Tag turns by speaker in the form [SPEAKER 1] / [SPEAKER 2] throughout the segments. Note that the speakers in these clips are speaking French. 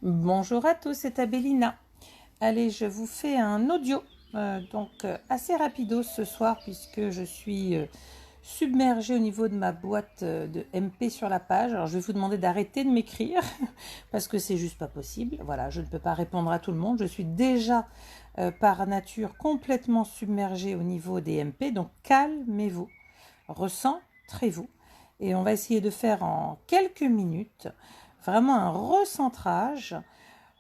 [SPEAKER 1] Bonjour à tous, c'est Abélina. Allez, je vous fais un audio, assez rapido ce soir puisque je suis submergée au niveau de ma boîte de MP sur la page. Alors je vais vous demander d'arrêter de m'écrire parce que c'est juste pas possible. Voilà, je ne peux pas répondre à tout le monde. Je suis déjà par nature complètement submergée au niveau des MP, donc calmez-vous, recentrez-vous. Et on va essayer de faire en quelques minutes vraiment un recentrage,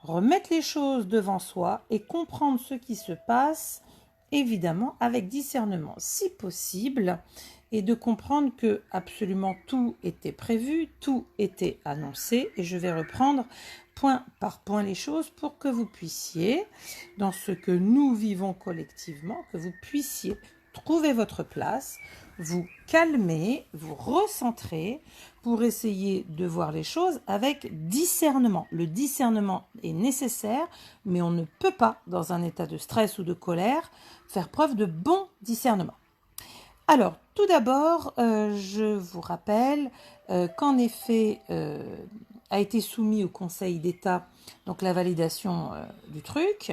[SPEAKER 1] remettre les choses devant soi et comprendre ce qui se passe, évidemment avec discernement si possible, et de comprendre que absolument tout était prévu, tout était annoncé, et je vais reprendre point par point les choses pour que vous puissiez, dans ce que nous vivons collectivement, que vous puissiez trouver votre place, vous calmer, vous recentrer pour essayer de voir les choses avec discernement. Le discernement est nécessaire, mais on ne peut pas, dans un état de stress ou de colère, faire preuve de bon discernement. Alors, tout d'abord, je vous rappelle qu'en effet, a été soumis au Conseil d'État donc la validation du truc.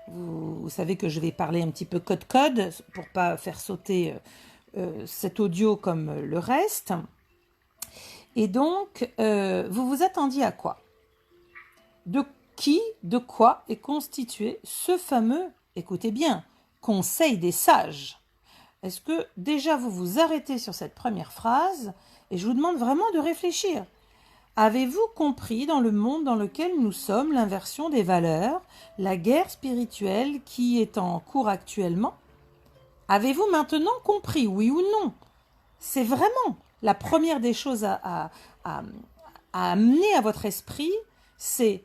[SPEAKER 1] Vous savez que je vais parler un petit peu code pour pas faire sauter cet audio comme le reste. Et donc, vous vous attendiez à quoi? De qui, de quoi est constitué ce fameux, écoutez bien, Conseil des sages? Est-ce que déjà vous vous arrêtez sur cette première phrase et je vous demande vraiment de réfléchir? Avez-vous compris dans le monde dans lequel nous sommes l'inversion des valeurs, la guerre spirituelle qui est en cours actuellement? Avez-vous maintenant compris, oui ou non? C'est vraiment la première des choses à amener à votre esprit, c'est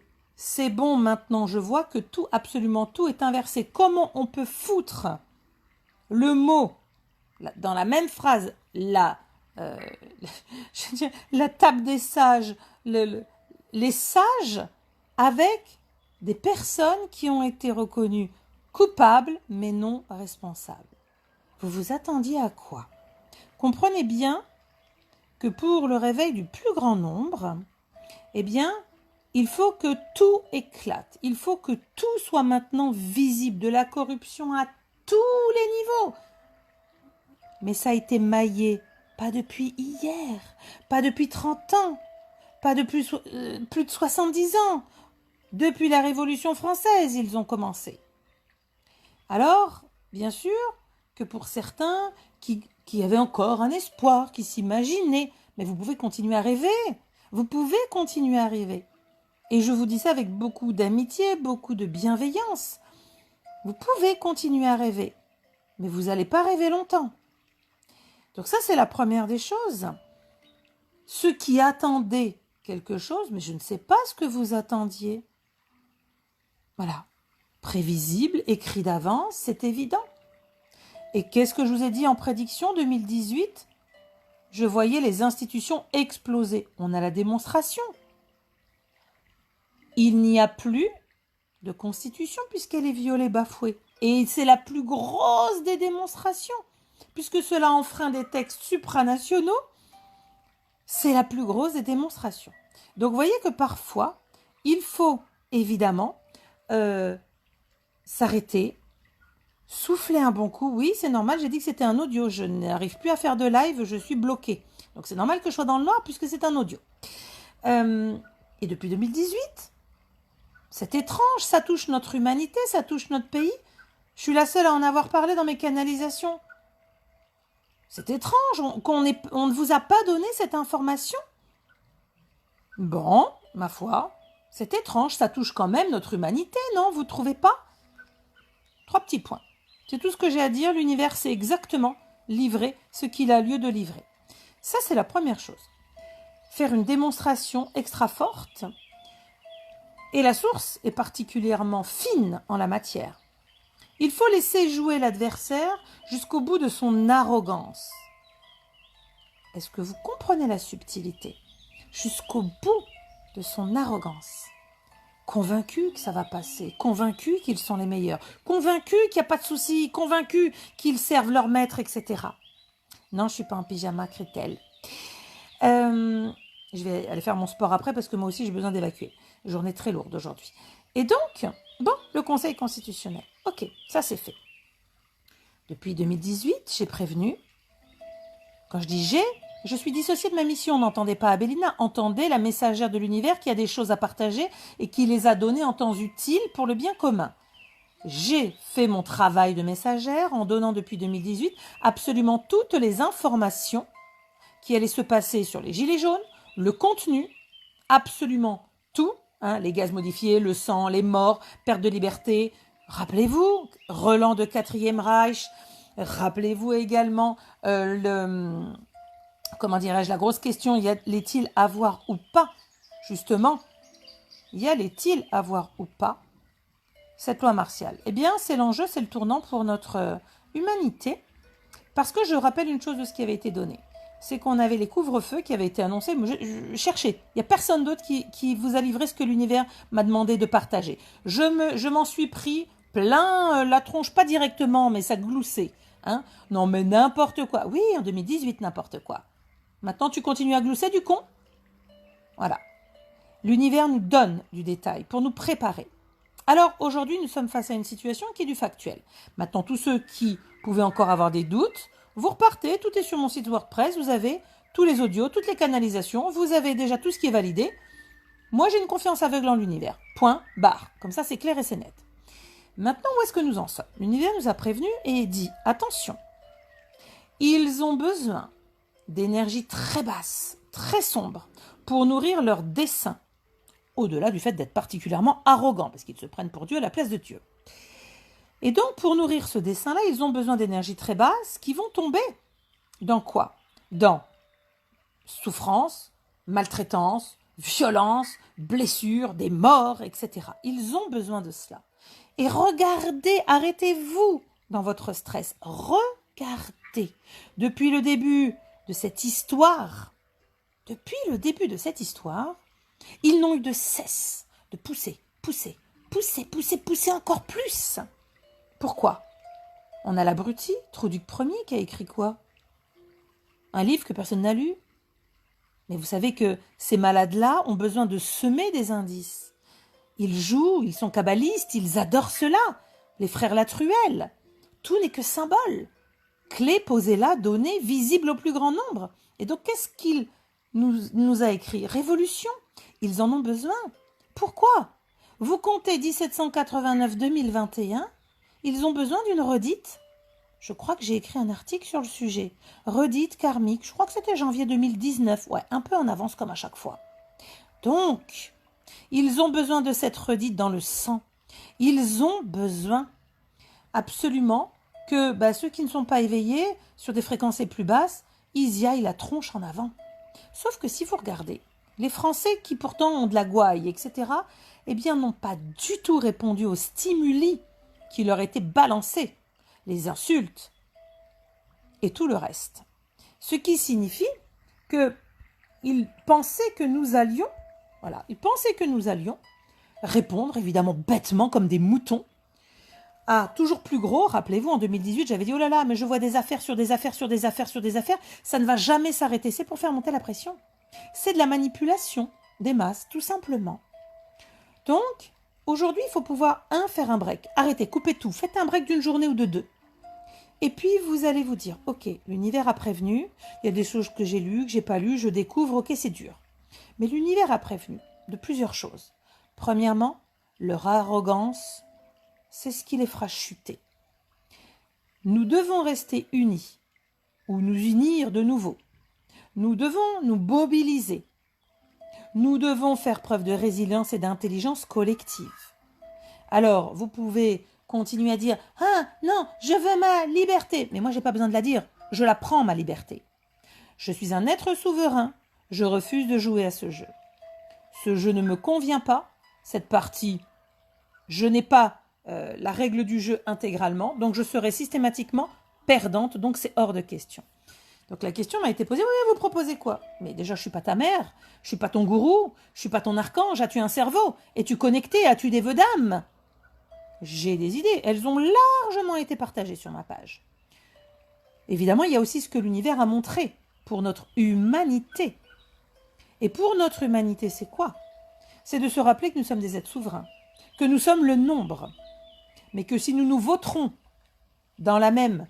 [SPEAKER 1] bon maintenant, je vois que tout, absolument tout est inversé. Comment on peut foutre le mot dans la même phrase, la table des sages, les sages, avec des personnes qui ont été reconnues coupables mais non responsables? Vous vous attendiez à quoi? Comprenez bien que pour le réveil du plus grand nombre, eh bien, il faut que tout éclate. Il faut que tout soit maintenant visible, de la corruption à tous les niveaux. Mais ça a été maillé, pas depuis hier, pas depuis 30 ans, pas depuis plus de 70 ans. Depuis la Révolution française, ils ont commencé. Alors, bien sûr, que pour certains qui avaient encore un espoir, qui s'imaginaient, mais vous pouvez continuer à rêver. Vous pouvez continuer à rêver. Et je vous dis ça avec beaucoup d'amitié, beaucoup de bienveillance. Vous pouvez continuer à rêver, mais vous n'allez pas rêver longtemps. Donc ça, c'est la première des choses. Ceux qui attendaient quelque chose, mais je ne sais pas ce que vous attendiez. Voilà. Prévisible, écrit d'avance, c'est évident. Et qu'est-ce que je vous ai dit en prédiction 2018? Je voyais les institutions exploser. On a la démonstration. Il n'y a plus de constitution puisqu'elle est violée, bafouée. Et c'est la plus grosse des démonstrations. Puisque cela enfreint des textes supranationaux, c'est la plus grosse des démonstrations. Donc vous voyez que parfois, il faut évidemment s'arrêter, souffler un bon coup. Oui, c'est normal, j'ai dit que c'était un audio. Je n'arrive plus à faire de live, je suis bloquée. Donc c'est normal que je sois dans le noir puisque c'est un audio. Et depuis 2018, c'est étrange, ça touche notre humanité, ça touche notre pays. Je suis la seule à en avoir parlé dans mes canalisations. C'est étrange on ne vous a pas donné cette information. Bon, ma foi, c'est étrange, ça touche quand même notre humanité, non? Vous ne trouvez pas? 3 petits points. C'est tout ce que j'ai à dire. L'univers sait exactement livrer ce qu'il a lieu de livrer. Ça, c'est la première chose. Faire une démonstration extra forte. Et la source est particulièrement fine en la matière. Il faut laisser jouer l'adversaire jusqu'au bout de son arrogance. Est-ce que vous comprenez la subtilité? Jusqu'au bout de son arrogance. Convaincus que ça va passer, convaincus qu'ils sont les meilleurs, convaincus qu'il n'y a pas de souci, convaincus qu'ils servent leur maître, etc. Non, je ne suis pas en pyjama, crie-t-elle. Je vais aller faire mon sport après parce que moi aussi j'ai besoin d'évacuer. Journée très lourde aujourd'hui. Et donc, bon, le Conseil constitutionnel. Ok, ça c'est fait. Depuis 2018, j'ai prévenu. Quand je dis j'ai, je suis dissociée de ma mission. N'entendez pas Abélina, entendez la messagère de l'univers qui a des choses à partager et qui les a données en temps utile pour le bien commun. J'ai fait mon travail de messagère en donnant depuis 2018 absolument toutes les informations qui allaient se passer sur les gilets jaunes, le contenu, absolument tout, hein, les gaz modifiés, le sang, les morts, perte de liberté. Rappelez-vous, relent de 4e Reich. Rappelez-vous également comment dirais-je, la grosse question, y allait-il avoir ou pas, justement, y allait-il avoir ou pas cette loi martiale? Eh bien, c'est l'enjeu, c'est le tournant pour notre humanité, parce que je rappelle une chose de ce qui avait été donné. C'est qu'on avait les couvre-feux qui avaient été annoncés. Je cherchais. Il n'y a personne d'autre qui vous a livré ce que l'univers m'a demandé de partager. Je m'en suis pris plein la tronche, pas directement, mais ça gloussait. Hein, non, mais n'importe quoi. Oui, en 2018, n'importe quoi. Maintenant, tu continues à glousser du con. Voilà. L'univers nous donne du détail pour nous préparer. Alors, aujourd'hui, nous sommes face à une situation qui est du factuel. Maintenant, tous ceux qui pouvaient encore avoir des doutes, vous repartez, tout est sur mon site WordPress, vous avez tous les audios, toutes les canalisations, vous avez déjà tout ce qui est validé. Moi, j'ai une confiance aveugle en l'univers. Point, barre. Comme ça, c'est clair et c'est net. Maintenant, où est-ce que nous en sommes? L'univers nous a prévenus et dit, attention, ils ont besoin d'énergie très basse, très sombre, pour nourrir leur dessein, au-delà du fait d'être particulièrement arrogants, parce qu'ils se prennent pour Dieu à la place de Dieu. Et donc, pour nourrir ce dessin-là, ils ont besoin d'énergie très basse qui vont tomber dans quoi? Dans souffrance, maltraitance, violence, blessures, des morts, etc. Ils ont besoin de cela. Et regardez, arrêtez-vous dans votre stress. Regardez. Depuis le début de cette histoire, ils n'ont eu de cesse de pousser encore plus. Pourquoi? On a l'abruti, Trouduc Ier, qui a écrit quoi? Un livre que personne n'a lu. Mais vous savez que ces malades-là ont besoin de semer des indices. Ils jouent, ils sont kabbalistes, ils adorent cela. Les frères Latruelle. Tout n'est que symbole. Clé posée là, donnée, visible au plus grand nombre. Et donc, qu'est-ce qu'il nous a écrit? Révolution. Ils en ont besoin. Pourquoi? Vous comptez 1789-2021, ils ont besoin d'une redite. Je crois que j'ai écrit un article sur le sujet. Redite karmique, je crois que c'était janvier 2019. Ouais, un peu en avance comme à chaque fois. Donc, ils ont besoin de cette redite dans le sang. Ils ont besoin absolument que ceux qui ne sont pas éveillés sur des fréquences les plus basses, ils y aillent la tronche en avant. Sauf que si vous regardez, les Français qui pourtant ont de la gouaille, etc., eh bien n'ont pas du tout répondu aux stimuli qui leur étaient balancés, les insultes et tout le reste. Ce qui signifie qu'ils pensaient que nous allions, répondre évidemment bêtement comme des moutons à toujours plus gros. Rappelez-vous, en 2018, j'avais dit « Oh là là, mais je vois des affaires sur des affaires sur des affaires sur des affaires, ça ne va jamais s'arrêter. » C'est pour faire monter la pression. C'est de la manipulation des masses, tout simplement. Donc, aujourd'hui, il faut pouvoir, faire un break. Arrêtez, coupez tout. Faites un break d'une journée ou de 2. Et puis, vous allez vous dire, ok, l'univers a prévenu, il y a des choses que j'ai lues, que j'ai pas lues, je découvre, ok, c'est dur. Mais l'univers a prévenu de plusieurs choses. Premièrement, leur arrogance, c'est ce qui les fera chuter. Nous devons rester unis, ou nous unir de nouveau. Nous devons nous mobiliser. Nous devons faire preuve de résilience et d'intelligence collective. Alors, vous pouvez continuer à dire « Ah, non, je veux ma liberté !» Mais moi, je n'ai pas besoin de la dire. Je la prends, ma liberté. Je suis un être souverain. Je refuse de jouer à ce jeu. Ce jeu ne me convient pas. Cette partie, je n'ai pas la règle du jeu intégralement. Donc, je serai systématiquement perdante. Donc, c'est hors de question. Donc la question m'a été posée, oui, vous proposez quoi? Mais déjà, je ne suis pas ta mère, je ne suis pas ton gourou, je ne suis pas ton archange, as-tu un cerveau? Es-tu connecté? As-tu des vœux d'âme? J'ai des idées, elles ont largement été partagées sur ma page. Évidemment, il y a aussi ce que l'univers a montré pour notre humanité. Et pour notre humanité, c'est quoi? C'est de se rappeler que nous sommes des êtres souverains, que nous sommes le nombre, mais que si nous nous voterons dans la même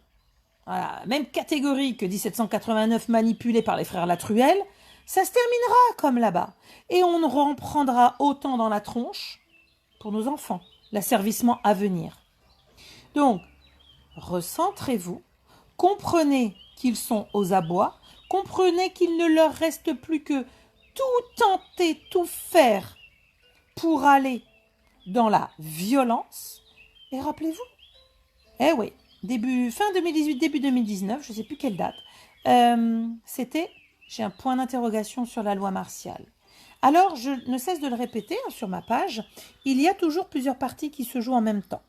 [SPEAKER 1] catégorie que 1789 manipulée par les frères Latruelle, ça se terminera comme là-bas. Et on en prendra autant dans la tronche pour nos enfants, l'asservissement à venir. Donc, recentrez-vous, comprenez qu'ils sont aux abois, comprenez qu'il ne leur reste plus que tout tenter, tout faire pour aller dans la violence. Et rappelez-vous, oui, fin 2018, début 2019, je ne sais plus quelle date, j'ai un point d'interrogation sur la loi martiale. Alors, je ne cesse de le répéter sur ma page, il y a toujours plusieurs parties qui se jouent en même temps.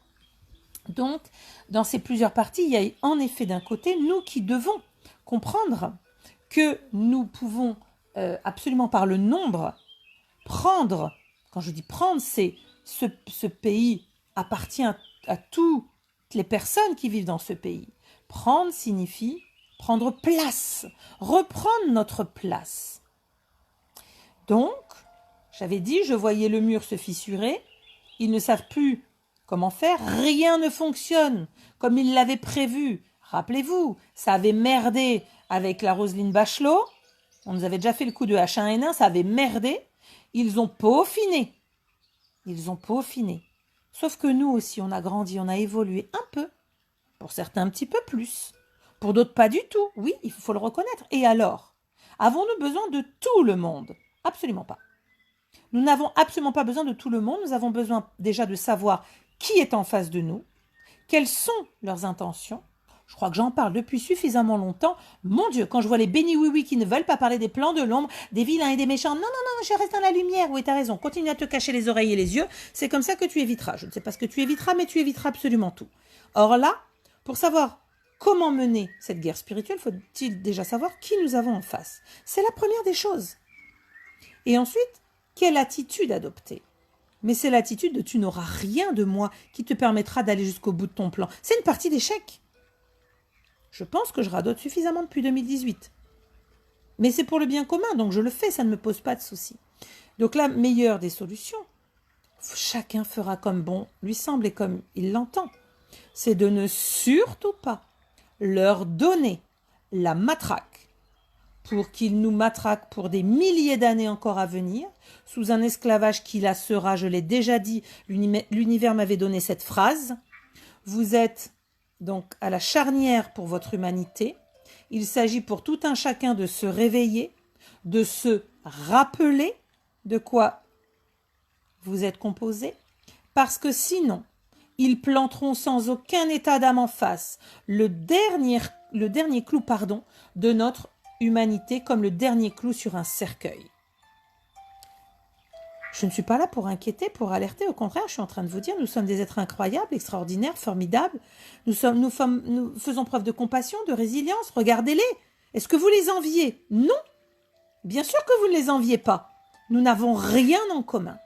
[SPEAKER 1] Donc, dans ces plusieurs parties, il y a en effet d'un côté, nous qui devons comprendre que nous pouvons absolument par le nombre prendre, quand je dis prendre, c'est ce pays appartient à toutes les personnes qui vivent dans ce pays. Prendre signifie prendre place, reprendre notre place. Donc, j'avais dit, je voyais le mur se fissurer, ils ne savent plus comment faire, rien ne fonctionne comme ils l'avaient prévu. Rappelez-vous, ça avait merdé avec la Roselyne Bachelot, on nous avait déjà fait le coup de H1N1, ça avait merdé, ils ont peaufiné. Sauf que nous aussi, on a grandi, on a évolué un peu, pour certains un petit peu plus, pour d'autres pas du tout, oui, il faut le reconnaître. Et alors, avons-nous besoin de tout le monde? Absolument pas. Nous n'avons absolument pas besoin de tout le monde, nous avons besoin déjà de savoir qui est en face de nous, quelles sont leurs intentions. Je crois que j'en parle depuis suffisamment longtemps. Mon Dieu, quand je vois les bénis oui qui ne veulent pas parler des plans de l'ombre, des vilains et des méchants, non, je reste dans la lumière. Oui, t'as raison, continue à te cacher les oreilles et les yeux, c'est comme ça que tu éviteras. Je ne sais pas ce que tu éviteras, mais tu éviteras absolument tout. Or là, pour savoir comment mener cette guerre spirituelle, faut-il déjà savoir qui nous avons en face. C'est la première des choses. Et ensuite, quelle attitude adopter? Mais c'est l'attitude de tu n'auras rien de moi qui te permettra d'aller jusqu'au bout de ton plan. C'est une partie d'échec. Je pense que je radote suffisamment depuis 2018. Mais c'est pour le bien commun, donc je le fais, ça ne me pose pas de souci. Donc la meilleure des solutions, chacun fera comme bon lui semble et comme il l'entend. C'est de ne surtout pas leur donner la matraque pour qu'ils nous matraquent pour des milliers d'années encore à venir, sous un esclavage qui la sera, je l'ai déjà dit, l'univers m'avait donné cette phrase. Vous êtes donc à la charnière pour votre humanité. Il s'agit pour tout un chacun de se réveiller, de se rappeler de quoi vous êtes composé, parce que sinon, ils planteront sans aucun état d'âme en face le dernier clou de notre humanité comme le dernier clou sur un cercueil. Je ne suis pas là pour inquiéter, pour alerter, au contraire, je suis en train de vous dire, nous sommes des êtres incroyables, extraordinaires, formidables, nous faisons preuve de compassion, de résilience, regardez-les. Est-ce que vous les enviez? Non, bien sûr que vous ne les enviez pas. Nous n'avons rien en commun.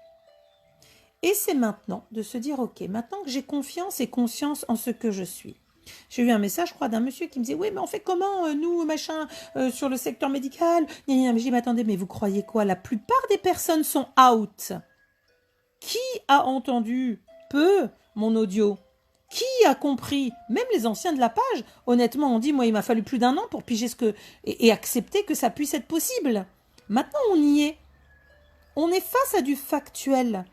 [SPEAKER 1] Et c'est maintenant de se dire, ok, maintenant que j'ai confiance et conscience en ce que je suis. J'ai eu un message, je crois, d'un monsieur qui me disait, oui, mais on fait comment, nous, machin, sur le secteur médical? Mais je dis, mais attendez, mais vous croyez quoi? La plupart des personnes sont out. Qui a entendu peu mon audio? Qui a compris? Même les anciens de la page, honnêtement, on dit, moi, il m'a fallu plus d'1 an pour piger et accepter que ça puisse être possible. Maintenant, on y est. On est face à du factuel.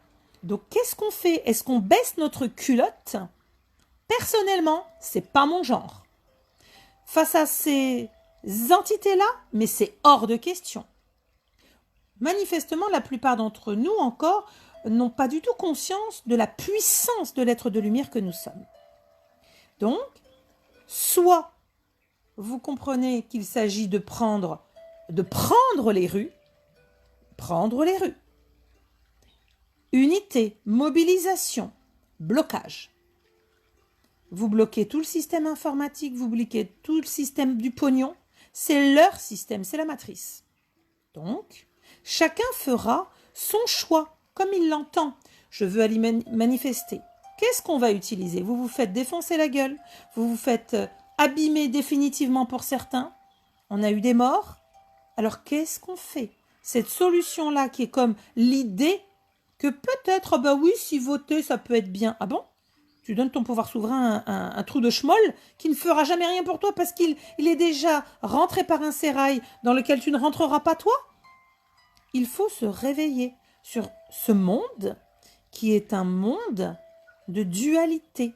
[SPEAKER 1] Donc, qu'est-ce qu'on fait? Est-ce qu'on baisse notre culotte? Personnellement, c'est pas mon genre. Face à ces entités-là, mais c'est hors de question. Manifestement, la plupart d'entre nous encore n'ont pas du tout conscience de la puissance de l'être de lumière que nous sommes. Donc, soit vous comprenez qu'il s'agit de prendre les rues, unité, mobilisation, blocage. Vous bloquez tout le système informatique, vous bloquez tout le système du pognon. C'est leur système, c'est la matrice. Donc, chacun fera son choix, comme il l'entend. Je veux aller manifester. Qu'est-ce qu'on va utiliser? Vous vous faites défoncer la gueule, vous vous faites abîmer définitivement pour certains. On a eu des morts. Alors, qu'est-ce qu'on fait? cette solution-là qui est comme l'idée que peut-être, ah bah oui, si voter, ça peut être bien. Ah bon? Tu donnes ton pouvoir souverain à un trou de schmoll qui ne fera jamais rien pour toi parce qu'il est déjà rentré par un sérail dans lequel tu ne rentreras pas toi. Il faut se réveiller sur ce monde qui est un monde de dualité.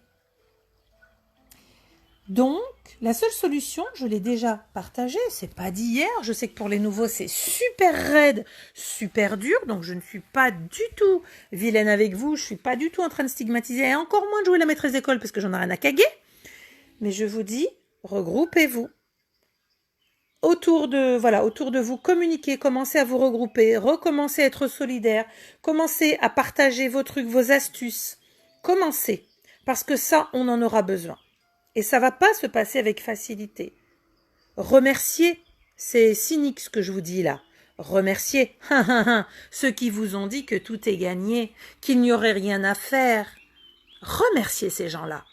[SPEAKER 1] Donc, la seule solution, je l'ai déjà partagée, c'est pas d'hier, je sais que pour les nouveaux c'est super raide, super dur, donc je ne suis pas du tout vilaine avec vous, je suis pas du tout en train de stigmatiser, et encore moins de jouer la maîtresse d'école parce que j'en ai rien à caguer, mais je vous dis, regroupez-vous. Autour de vous, communiquez, commencez à vous regrouper, recommencez à être solidaires, commencez à partager vos trucs, vos astuces, commencez, parce que ça, on en aura besoin. Et ça va pas se passer avec facilité. Remerciez, c'est cynique ce que je vous dis là. Remerciez ceux qui vous ont dit que tout est gagné, qu'il n'y aurait rien à faire. Remerciez ces gens-là.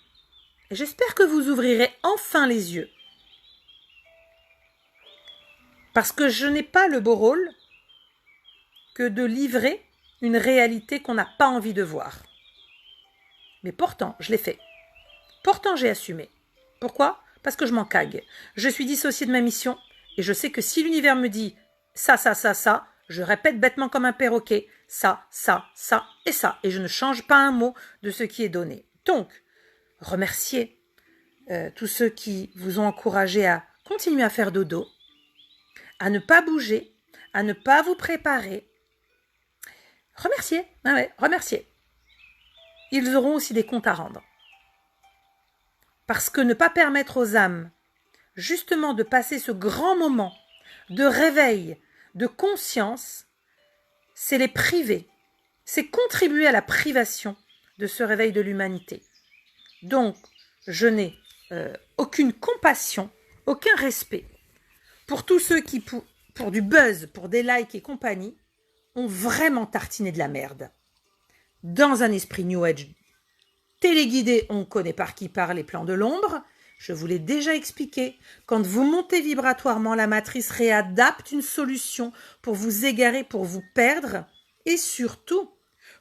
[SPEAKER 1] Et j'espère que vous ouvrirez enfin les yeux. Parce que je n'ai pas le beau rôle que de livrer une réalité qu'on n'a pas envie de voir. Mais pourtant, je l'ai fait. Pourtant, j'ai assumé. Pourquoi? Parce que je m'en cague. Je suis dissociée de ma mission et je sais que si l'univers me dit ça, je répète bêtement comme un perroquet ça et ça. Et je ne change pas un mot de ce qui est donné. Donc, remerciez tous ceux qui vous ont encouragé à continuer à faire dodo, à ne pas bouger, à ne pas vous préparer. Remerciez, remerciez. Ils auront aussi des comptes à rendre. Parce que ne pas permettre aux âmes, justement, de passer ce grand moment de réveil, de conscience, c'est les priver. C'est contribuer à la privation de ce réveil de l'humanité. Donc, je n'ai aucune compassion, aucun respect pour tous ceux qui, pour du buzz, pour des likes et compagnie, ont vraiment tartiné de la merde. Dans un esprit New Age téléguidé, on connaît par qui part les plans de l'ombre. Je vous l'ai déjà expliqué. Quand vous montez vibratoirement, la matrice réadapte une solution pour vous égarer, pour vous perdre et surtout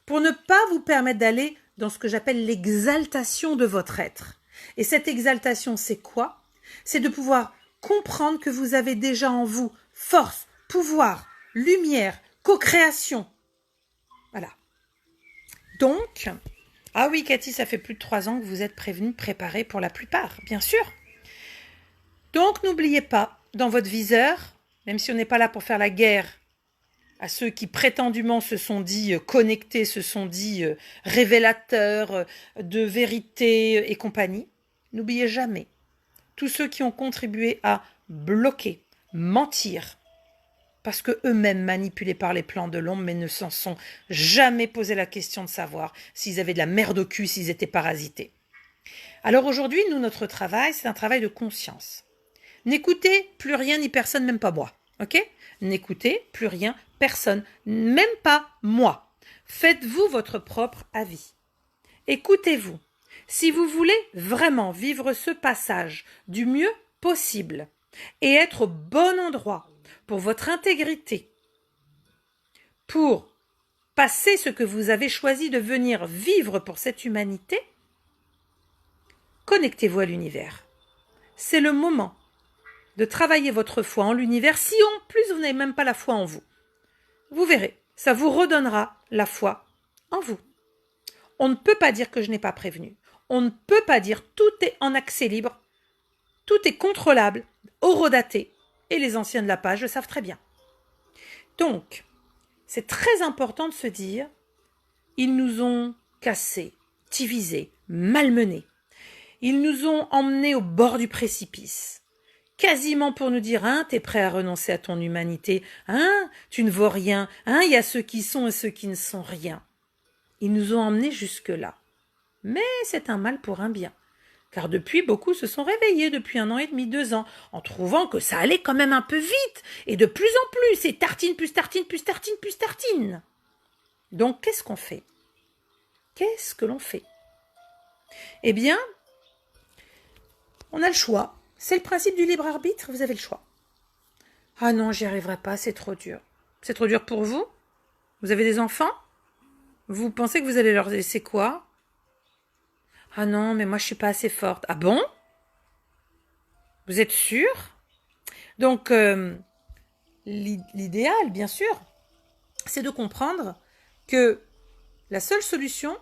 [SPEAKER 1] pour ne pas vous permettre d'aller dans ce que j'appelle l'exaltation de votre être. Et cette exaltation, c'est quoi? C'est de pouvoir comprendre que vous avez déjà en vous force, pouvoir, lumière, co-création. Voilà. Donc, ah oui, Cathy, ça fait plus de 3 ans que vous êtes prévenus, préparés pour la plupart, bien sûr. Donc, n'oubliez pas, dans votre viseur, même si on n'est pas là pour faire la guerre à ceux qui prétendument se sont dit connectés, se sont dit révélateurs de vérité et compagnie, n'oubliez jamais tous ceux qui ont contribué à bloquer, mentir, parce que eux-mêmes manipulés par les plans de l'ombre, mais ne s'en sont jamais posé la question de savoir s'ils avaient de la merde au cul, s'ils étaient parasités. Alors aujourd'hui, nous, notre travail, c'est un travail de conscience. N'écoutez plus rien ni personne, même pas moi. Ok? N'écoutez plus rien, personne, même pas moi. Faites-vous votre propre avis. Écoutez-vous. Si vous voulez vraiment vivre ce passage du mieux possible et être au bon endroit pour votre intégrité, pour passer ce que vous avez choisi de venir vivre pour cette humanité, connectez-vous à l'univers. C'est le moment de travailler votre foi en l'univers si en plus vous n'avez même pas la foi en vous. Vous verrez, ça vous redonnera la foi en vous. On ne peut pas dire que je n'ai pas prévenu. On ne peut pas dire tout est en accès libre, tout est contrôlable, horodaté, et les anciens de la page le savent très bien. Donc, c'est très important de se dire, ils nous ont cassés, divisés, malmenés. Ils nous ont emmenés au bord du précipice, quasiment pour nous dire, hein, t'es prêt à renoncer à ton humanité, hein, tu ne vaux rien, hein, il y a ceux qui sont et ceux qui ne sont rien. Ils nous ont emmenés jusque-là. Mais c'est un mal pour un bien. Car depuis, beaucoup se sont réveillés depuis 1 an et demi, 2 ans, en trouvant que ça allait quand même un peu vite, et de plus en plus, et tartine, plus tartine, plus tartine, plus tartine. Donc, qu'est-ce qu'on fait? Qu'est-ce que l'on fait? Eh bien, on a le choix. C'est le principe du libre arbitre, vous avez le choix. Ah non, j'y arriverai pas, c'est trop dur. C'est trop dur pour vous? Vous avez des enfants? Vous pensez que vous allez leur laisser quoi? Ah non, mais moi je suis pas assez forte. Ah bon? Vous êtes sûr? Donc, l'idéal, bien sûr, c'est de comprendre que la seule solution,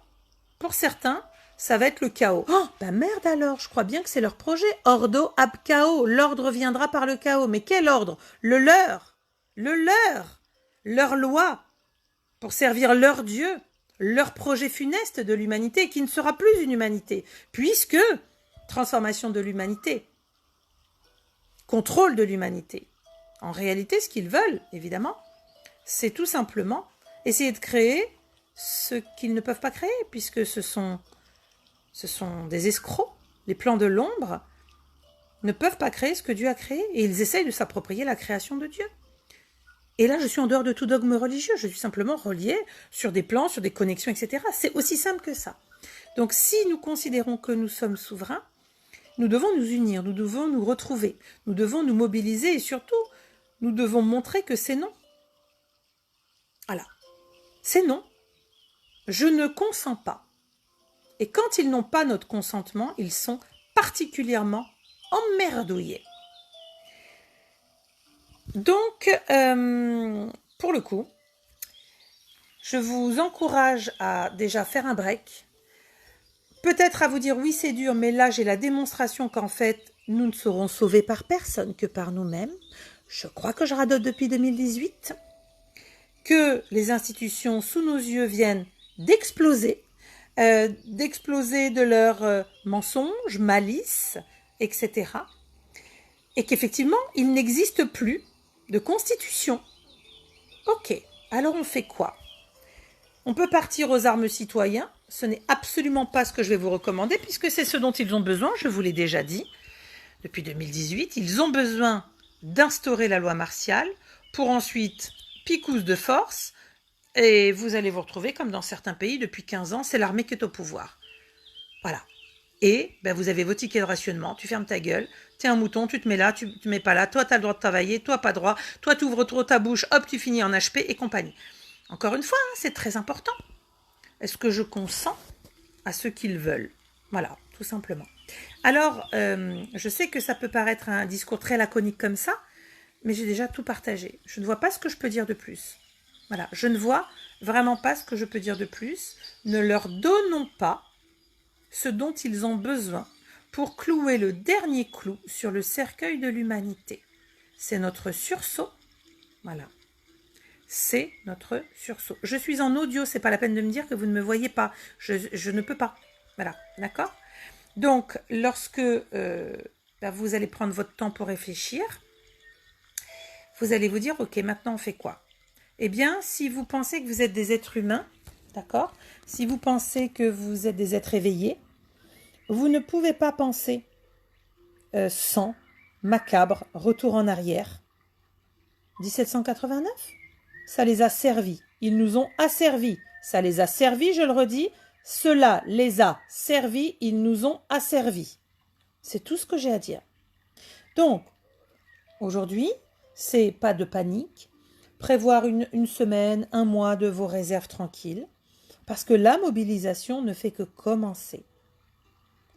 [SPEAKER 1] pour certains, ça va être le chaos. Oh, bah merde alors, je crois bien que c'est leur projet. Ordo ab chaos, l'ordre viendra par le chaos. Mais quel ordre? Le leur. Le leur. Leur loi. Pour servir leur Dieu. Leur projet funeste de l'humanité, qui ne sera plus une humanité. Puisque, transformation de l'humanité. Contrôle de l'humanité. En réalité, ce qu'ils veulent, évidemment, c'est tout simplement essayer de créer ce qu'ils ne peuvent pas créer, puisque ce sont des escrocs. Les plans de l'ombre ne peuvent pas créer ce que Dieu a créé, et ils essayent de s'approprier la création de Dieu. Et là, je suis en dehors de tout dogme religieux, je suis simplement reliée sur des plans, sur des connexions, etc. C'est aussi simple que ça. Donc si nous considérons que nous sommes souverains, nous devons nous unir, nous devons nous retrouver, nous devons nous mobiliser, et surtout, nous devons montrer que c'est non. Voilà. C'est non. Je ne consens pas. Et quand ils n'ont pas notre consentement, ils sont particulièrement emmerdouillés. Donc, pour le coup, je vous encourage à déjà faire un break. Peut-être à vous dire oui c'est dur, mais là j'ai la démonstration qu'en fait nous ne serons sauvés par personne que par nous-mêmes. Je crois que je radote depuis 2018. Que les institutions sous nos yeux viennent d'exploser de leurs mensonges, malices, etc. Et qu'effectivement, il n'existe plus de constitution. Ok, alors on fait quoi? On peut partir aux armes citoyens. Ce n'est absolument pas ce que je vais vous recommander, puisque c'est ce dont ils ont besoin, je vous l'ai déjà dit. Depuis 2018, ils ont besoin d'instaurer la loi martiale pour ensuite picousse de force, et vous allez vous retrouver comme dans certains pays depuis 15 ans, c'est l'armée qui est au pouvoir. Voilà. Et ben, vous avez vos tickets de rationnement, tu fermes ta gueule, t'es un mouton, tu te mets là, tu te mets pas là, toi t'as le droit de travailler, toi pas droit, toi tu ouvres trop ta bouche, hop tu finis en HP et compagnie. Encore une fois, hein, c'est très important. Est-ce que je consens à ce qu'ils veulent? Voilà, tout simplement. Alors, je sais que ça peut paraître un discours très laconique comme ça, mais j'ai déjà tout partagé. Je ne vois pas ce que je peux dire de plus. Voilà, je ne vois vraiment pas ce que je peux dire de plus. Ne leur donnons pas ce dont ils ont besoin pour clouer le dernier clou sur le cercueil de l'humanité. C'est notre sursaut. Voilà. C'est notre sursaut. Je suis en audio, c'est pas la peine de me dire que vous ne me voyez pas. Je ne peux pas. Voilà, d'accord? Donc, lorsque vous allez prendre votre temps pour réfléchir, vous allez vous dire, ok, maintenant on fait quoi? Eh bien, si vous pensez que vous êtes des êtres humains, d'accord? Si vous pensez que vous êtes des êtres éveillés, vous ne pouvez pas penser sans macabre, retour en arrière. 1789, ça les a servis. Ils nous ont asservis. Ça les a servis, je le redis. Cela les a servis, ils nous ont asservis. C'est tout ce que j'ai à dire. Donc, aujourd'hui, c'est pas de panique. Prévoir une semaine, un mois de vos réserves tranquilles. Parce que la mobilisation ne fait que commencer.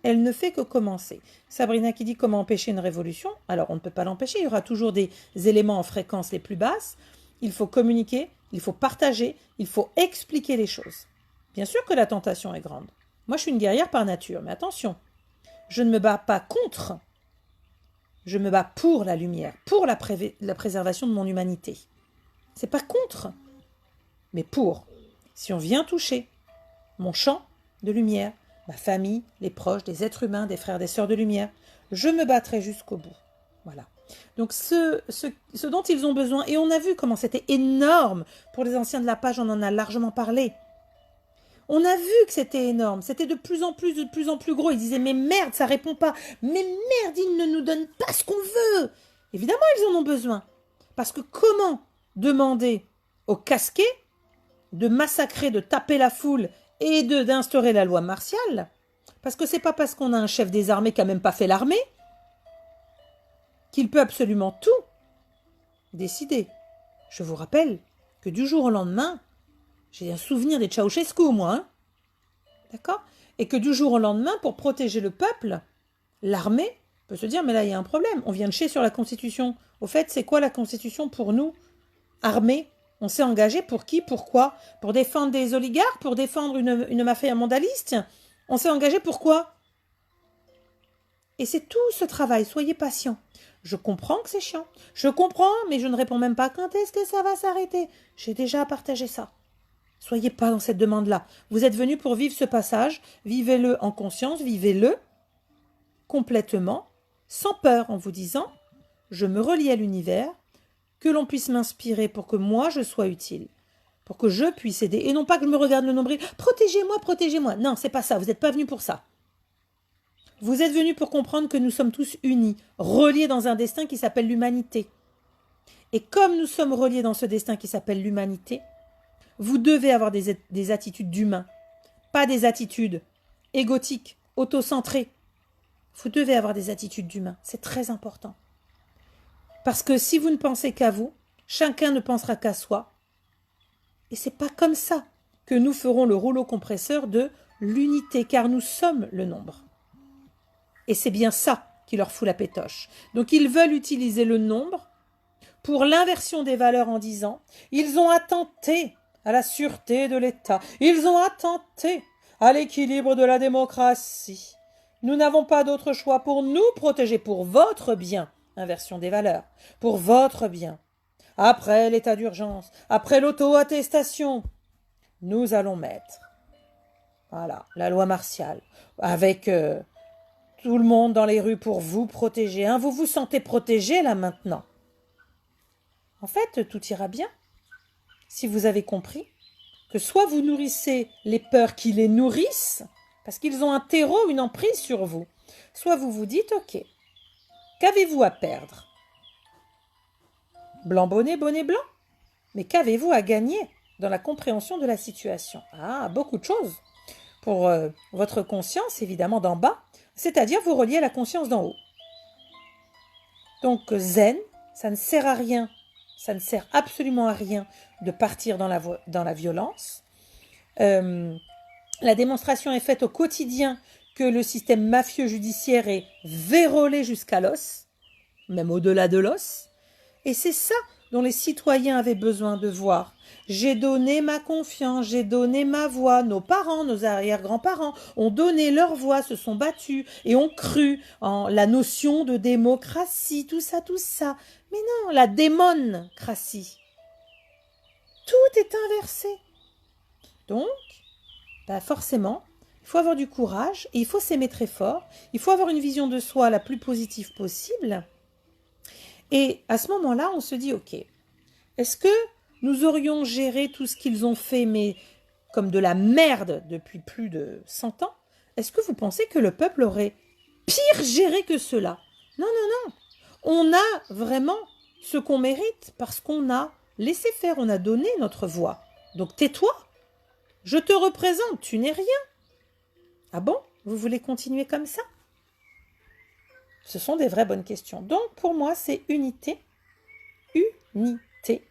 [SPEAKER 1] Elle ne fait que commencer. Sabrina qui dit comment empêcher une révolution. Alors, on ne peut pas l'empêcher. Il y aura toujours des éléments en fréquence les plus basses. Il faut communiquer, il faut partager, il faut expliquer les choses. Bien sûr que la tentation est grande. Moi, je suis une guerrière par nature, mais attention, je ne me bats pas contre. Je me bats pour la lumière, pour la préservation de mon humanité. C'est pas contre, mais pour. Si on vient toucher mon champ de lumière, ma famille, les proches, des êtres humains, des frères, des sœurs de lumière, je me battrai jusqu'au bout. Voilà. Donc ce dont ils ont besoin, et on a vu comment c'était énorme pour les anciens de la page, on en a largement parlé. On a vu que c'était énorme, c'était de plus en plus gros. Ils disaient mais merde, ça répond pas, mais merde, ils ne nous donnent pas ce qu'on veut. Évidemment, ils en ont besoin. Parce que comment demander aux casqués de massacrer, de taper la foule et d'instaurer la loi martiale? Parce que c'est pas parce qu'on a un chef des armées qui a même pas fait l'armée qu'il peut absolument tout décider. Je vous rappelle que du jour au lendemain, j'ai un souvenir des Ceausescu, moi, hein, d'accord? Et que du jour au lendemain, pour protéger le peuple, l'armée peut se dire, mais là, il y a un problème. On vient de chier sur la Constitution. Au fait, c'est quoi la Constitution pour nous, armée? On s'est engagé pour qui? Pourquoi? Pour défendre des oligarques? Pour défendre une mafia mondialiste? On s'est engagé pour quoi? Et c'est tout ce travail. Soyez patient. Je comprends que c'est chiant. Je comprends, mais je ne réponds même pas quand est-ce que ça va s'arrêter. J'ai déjà partagé ça. Soyez pas dans cette demande-là. Vous êtes venus pour vivre ce passage. Vivez-le en conscience, vivez-le complètement, sans peur, en vous disant « Je me relie à l'univers, que l'on puisse m'inspirer pour que moi je sois utile, pour que je puisse aider. » Et non pas que je me regarde le nombril « Protégez-moi, protégez-moi !» Non, c'est pas ça, vous n'êtes pas venus pour ça. Vous êtes venus pour comprendre que nous sommes tous unis, reliés dans un destin qui s'appelle l'humanité. Et comme nous sommes reliés dans ce destin qui s'appelle l'humanité, vous devez avoir des attitudes d'humain, pas des attitudes égotiques, autocentrées. Vous devez avoir des attitudes d'humain, c'est très important. Parce que si vous ne pensez qu'à vous, chacun ne pensera qu'à soi. Et c'est pas comme ça que nous ferons le rouleau compresseur de l'unité, car nous sommes le nombre. Et c'est bien ça qui leur fout la pétoche. Donc ils veulent utiliser le nombre pour l'inversion des valeurs en disant « Ils ont attenté à la sûreté de l'État. Ils ont attenté à l'équilibre de la démocratie. Nous n'avons pas d'autre choix pour nous protéger, pour votre bien. » Inversion des valeurs. Pour votre bien. Après l'état d'urgence, après l'auto-attestation, nous allons mettre la loi martiale avec tout le monde dans les rues pour vous protéger. Hein. Vous vous sentez protégé là maintenant. En fait, tout ira bien si vous avez compris que soit vous nourrissez les peurs qui les nourrissent, parce qu'ils ont un terreau, une emprise sur vous, soit vous vous dites, ok, qu'avez-vous à perdre? Blanc bonnet, bonnet blanc. Mais qu'avez-vous à gagner dans la compréhension de la situation? Ah, beaucoup de choses. Pour votre conscience, évidemment, d'en bas, c'est-à-dire vous reliez à la conscience d'en haut. Donc, zen, ça ne sert à rien, ça ne sert absolument à rien de partir dans la violence. La démonstration est faite au quotidien que le système mafieux judiciaire est vérolé jusqu'à l'os, même au-delà de l'os. Et c'est ça dont les citoyens avaient besoin de voir. J'ai donné ma confiance, j'ai donné ma voix. Nos parents, nos arrière-grands-parents ont donné leur voix, se sont battus et ont cru en la notion de démocratie, tout ça, tout ça. Mais non, la démoncratie. Tout est inversé. Donc, forcément, il faut avoir du courage et il faut s'aimer très fort. Il faut avoir une vision de soi la plus positive possible. Et à ce moment-là, on se dit, ok, est-ce que nous aurions géré tout ce qu'ils ont fait, mais comme de la merde depuis plus de 100 ans? Est-ce que vous pensez que le peuple aurait pire géré que cela? Non, non, non. On a vraiment ce qu'on mérite parce qu'on a laissé faire, on a donné notre voix. Donc tais-toi, je te représente, tu n'es rien. Ah bon? Vous voulez continuer comme ça? Ce sont des vraies bonnes questions. Donc, pour moi, c'est unité. Unité.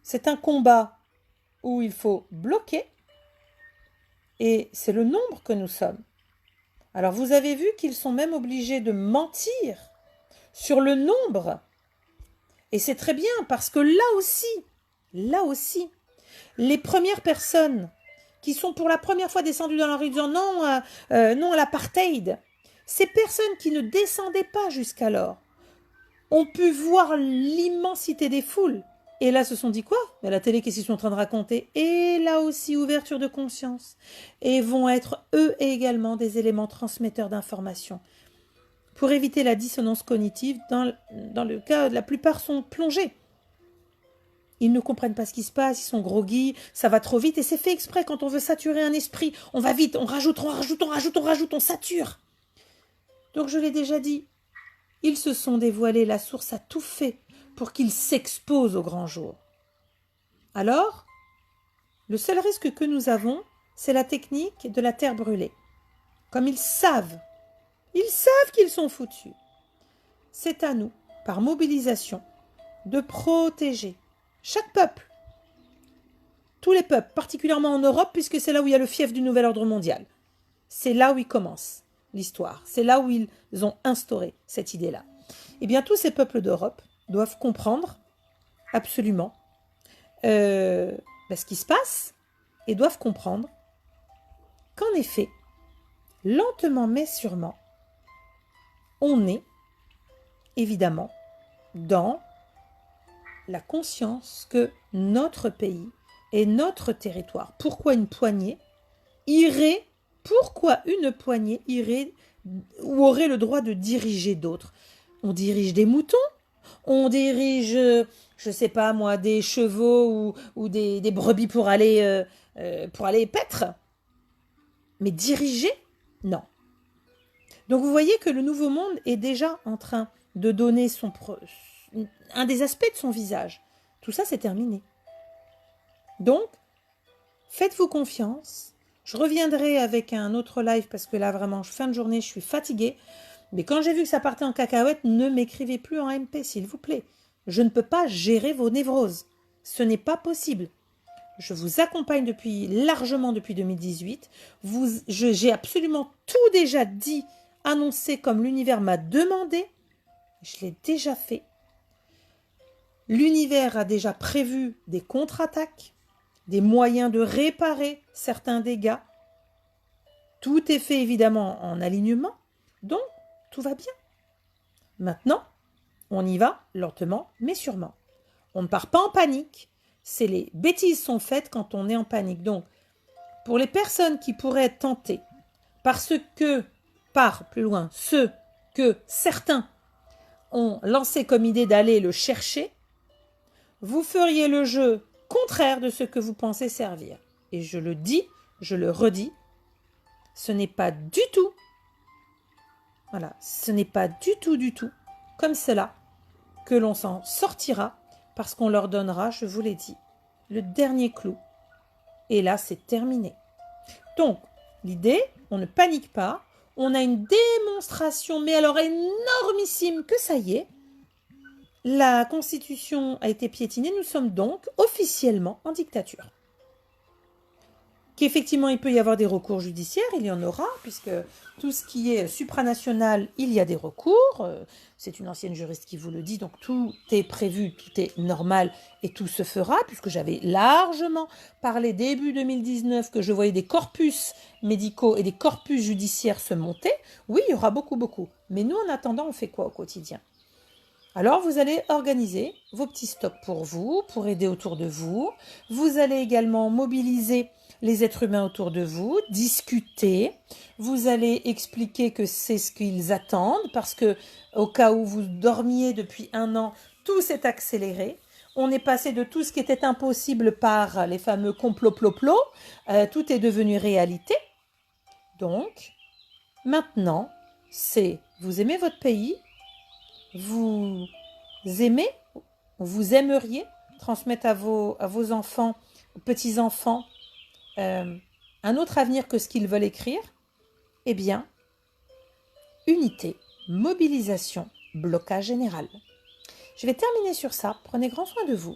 [SPEAKER 1] C'est un combat où il faut bloquer. Et c'est le nombre que nous sommes. Alors, vous avez vu qu'ils sont même obligés de mentir sur le nombre. Et c'est très bien parce que là aussi, les premières personnes qui sont pour la première fois descendues dans la rue disant non à l'apartheid, ces personnes qui ne descendaient pas jusqu'alors ont pu voir l'immensité des foules. Et là, se sont dit quoi? Mais la télé, qu'est-ce qu'ils sont en train de raconter? Et là aussi, ouverture de conscience. Et vont être, eux également, des éléments transmetteurs d'informations. Pour éviter la dissonance cognitive, dans le cas, la plupart sont plongés. Ils ne comprennent pas ce qui se passe, ils sont groggy, ça va trop vite. Et c'est fait exprès quand on veut saturer un esprit. On va vite, on rajoute, on sature. Donc je l'ai déjà dit, ils se sont dévoilés, la source a tout fait pour qu'ils s'exposent au grand jour. Alors, le seul risque que nous avons, c'est la technique de la terre brûlée. Comme ils savent qu'ils sont foutus. C'est à nous, par mobilisation, de protéger Chaque peuple, tous les peuples, particulièrement en Europe, puisque c'est là où il y a le fief du nouvel ordre mondial. C'est là où il commence l'histoire. C'est là où ils ont instauré cette idée-là. Eh bien, tous ces peuples d'Europe doivent comprendre absolument ce qui se passe et doivent comprendre qu'en effet, lentement mais sûrement, on est évidemment dans la conscience que notre pays et notre territoire, pourquoi une poignée irait ou aurait le droit de diriger d'autres? On dirige des moutons, on dirige, je sais pas moi, des chevaux ou des brebis pour aller paître. Mais diriger, non. Donc vous voyez que le Nouveau Monde est déjà en train de donner un des aspects de son visage. Tout ça, c'est terminé. Donc, faites-vous confiance. Je reviendrai avec un autre live parce que là, vraiment, fin de journée, je suis fatiguée. Mais quand j'ai vu que ça partait en cacahuète, ne m'écrivez plus en MP, s'il vous plaît. Je ne peux pas gérer vos névroses. Ce n'est pas possible. Je vous accompagne largement depuis 2018. J'ai absolument tout déjà dit, annoncé comme l'univers m'a demandé. Je l'ai déjà fait. L'univers a déjà prévu des contre-attaques, des moyens de réparer certains dégâts. Tout est fait évidemment en alignement, donc tout va bien. Maintenant, on y va lentement mais sûrement. On ne part pas en panique. Les bêtises sont faites quand on est en panique. Donc, pour les personnes qui pourraient être tentées ceux que certains ont lancé comme idée d'aller le chercher, vous feriez le jeu contraire de ce que vous pensez servir. Et je le dis, je le redis, ce n'est pas du tout, ce n'est pas du tout comme cela que l'on s'en sortira parce qu'on leur donnera, je vous l'ai dit, le dernier clou. Et là, c'est terminé. Donc, l'idée, on ne panique pas, on a une démonstration, mais alors énormissime que ça y est, la Constitution a été piétinée, nous sommes donc officiellement en dictature. Qu'effectivement, il peut y avoir des recours judiciaires, il y en aura, puisque tout ce qui est supranational, il y a des recours. C'est une ancienne juriste qui vous le dit, donc tout est prévu, tout est normal et tout se fera, puisque j'avais largement parlé début 2019 que je voyais des corpus médicaux et des corpus judiciaires se monter. Oui, il y aura beaucoup. Mais nous, en attendant, on fait quoi au quotidien ? Alors, vous allez organiser vos petits stocks pour aider autour de vous. Vous allez également mobiliser les êtres humains autour de vous, discuter. Vous allez expliquer que c'est ce qu'ils attendent parce que au cas où vous dormiez depuis 1 an, tout s'est accéléré. On est passé de tout ce qui était impossible par les fameux complots-ploplots. Tout est devenu réalité. Donc, maintenant, vous aimez votre pays, vous aimeriez transmettre à vos enfants, petits-enfants, un autre avenir que ce qu'ils veulent écrire, eh bien, unité, mobilisation, blocage général. Je vais terminer sur ça. Prenez grand soin de vous.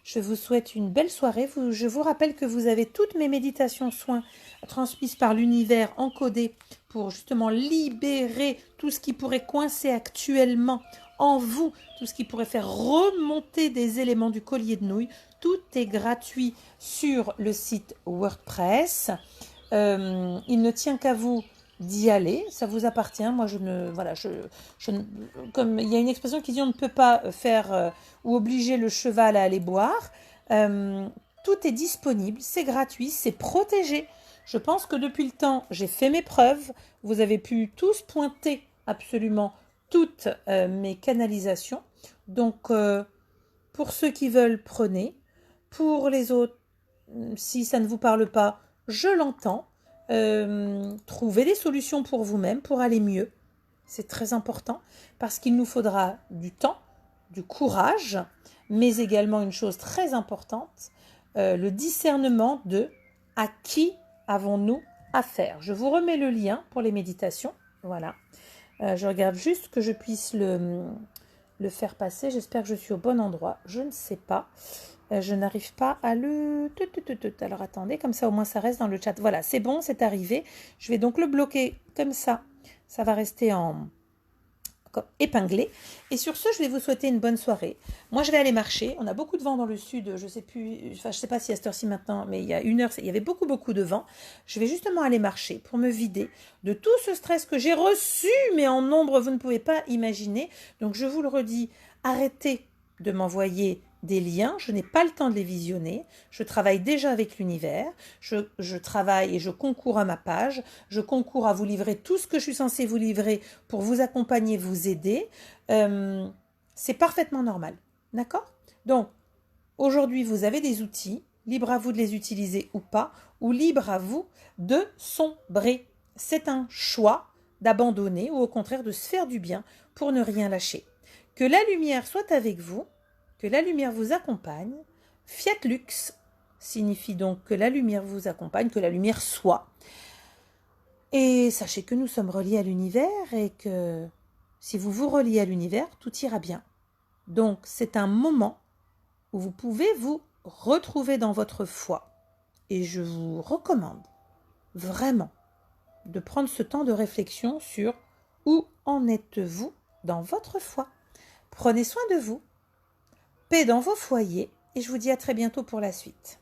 [SPEAKER 1] Je vous souhaite une belle soirée. Je vous rappelle que vous avez toutes mes méditations soins transmises par l'univers encodées pour justement libérer tout ce qui pourrait coincer actuellement en vous, tout ce qui pourrait faire remonter des éléments du collier de nouilles. Tout est gratuit sur le site WordPress. Il ne tient qu'à vous d'y aller, ça vous appartient. Moi, comme il y a une expression qui dit on ne peut pas faire ou obliger le cheval à aller boire. Tout est disponible, c'est gratuit, c'est protégé. Je pense que depuis le temps, j'ai fait mes preuves. Vous avez pu tous pointer absolument toutes mes canalisations. Donc, pour ceux qui veulent, prenez. Pour les autres, si ça ne vous parle pas, je l'entends. Trouvez des solutions pour vous-même, pour aller mieux. C'est très important parce qu'il nous faudra du temps, du courage, mais également une chose très importante, le discernement de à qui avons-nous affaire. Je vous remets le lien pour les méditations. Voilà. Je regarde juste que je puisse le faire passer. J'espère que je suis au bon endroit. Je ne sais pas. Je n'arrive pas à le... Alors attendez, comme ça au moins ça reste dans le chat. Voilà, c'est bon, c'est arrivé. Je vais donc le bloquer comme ça. Ça va rester en épinglé. Et sur ce, je vais vous souhaiter une bonne soirée. Moi, je vais aller marcher. On a beaucoup de vent dans le sud. Je sais plus, enfin, je sais pas si à cette heure-ci maintenant, mais il y a une heure, il y avait beaucoup de vent. Je vais justement aller marcher pour me vider de tout ce stress que j'ai reçu, mais en nombre, vous ne pouvez pas imaginer. Donc, je vous le redis, arrêtez de m'envoyer des liens, je n'ai pas le temps de les visionner, je travaille déjà avec l'univers, je travaille et je concours à ma page, je concours à vous livrer tout ce que je suis censée vous livrer pour vous accompagner, vous aider, c'est parfaitement normal, d'accord? Donc, aujourd'hui, vous avez des outils, libre à vous de les utiliser ou pas, ou libre à vous de sombrer. C'est un choix d'abandonner ou au contraire de se faire du bien pour ne rien lâcher. Que la lumière soit avec vous, que la lumière vous accompagne. Fiat Lux signifie donc que la lumière vous accompagne, que la lumière soit. Et sachez que nous sommes reliés à l'univers et que si vous vous reliez à l'univers, tout ira bien. Donc c'est un moment où vous pouvez vous retrouver dans votre foi. Et je vous recommande vraiment de prendre ce temps de réflexion sur où en êtes-vous dans votre foi. Prenez soin de vous. Paix dans vos foyers et je vous dis à très bientôt pour la suite.